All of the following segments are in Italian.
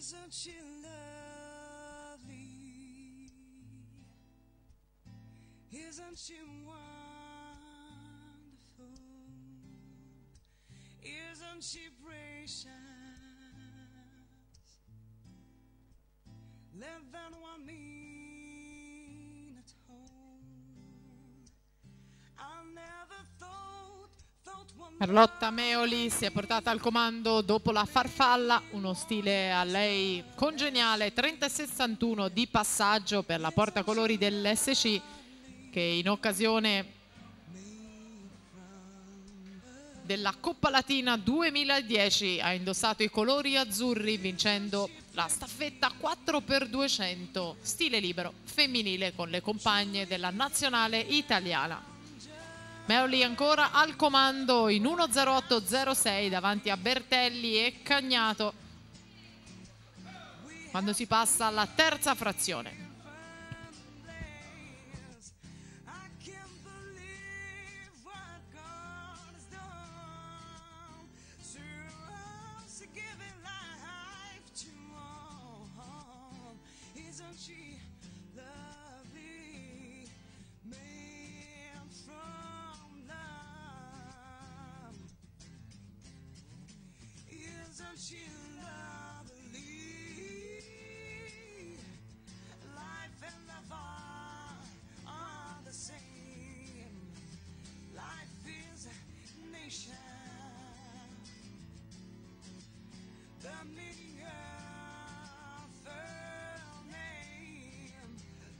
Isn't she lovely? Isn't she wonderful? Isn't she precious? Let that one mean at home. I never thought one. Carlotta Meoli si è portata al comando dopo la farfalla, uno stile a lei congeniale, 30-61 di passaggio per la portacolori dell'SC, che in occasione della Coppa Latina 2010 ha indossato i colori azzurri vincendo la staffetta 4x200 stile libero femminile con le compagne della nazionale italiana. Meoli ancora al comando in 1.08.06 davanti a Bertelli e Cagnato quando si passa alla terza frazione. She lovely. Life and love are the same. Life is a nation. The meaning of her name.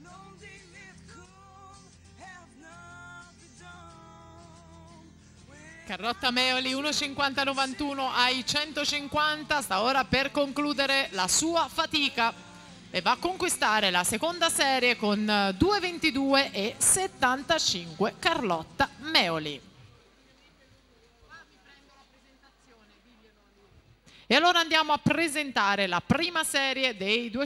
Lonely it could have not been done. Carlotta Meoli 1.50-91 ai 150, sta ora per concludere la sua fatica e va a conquistare la seconda serie con 2.22.75 Carlotta Meoli. E allora andiamo a presentare la prima serie dei 200.